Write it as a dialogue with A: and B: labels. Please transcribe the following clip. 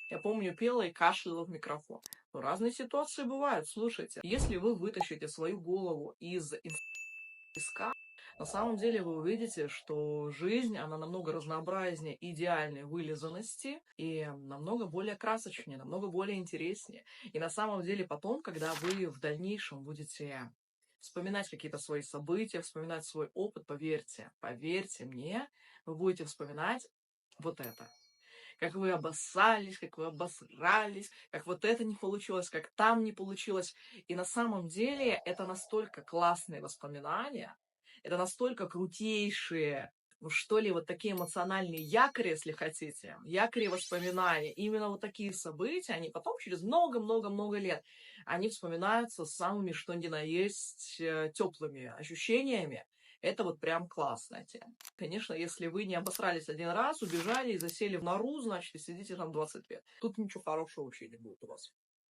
A: Я помню, пела и кашляла в микрофон. Но разные ситуации бывают. Слушайте, если вы вытащите свою голову из песка, на самом деле вы увидите, что жизнь, она намного разнообразнее идеальной вылизанности и намного более красочнее, намного более интереснее. И на самом деле потом, когда вы в дальнейшем будете вспоминать какие-то свои события, вспоминать свой опыт, поверьте, поверьте мне, вы будете вспоминать вот это. Как вы обоссались, как вы обосрались, как вот это не получилось, как там не получилось. И на самом деле это настолько классные воспоминания, это настолько крутейшие, ну что ли, вот такие эмоциональные якори, если хотите, якори воспоминания. Именно вот такие события, они потом через много-много-много лет, они вспоминаются самыми, что ни на есть, теплыми ощущениями. Это вот прям классная тема. Конечно, если вы не обосрались один раз, убежали и засели в нору, значит, и сидите там 20 лет. Тут ничего хорошего вообще не будет у вас.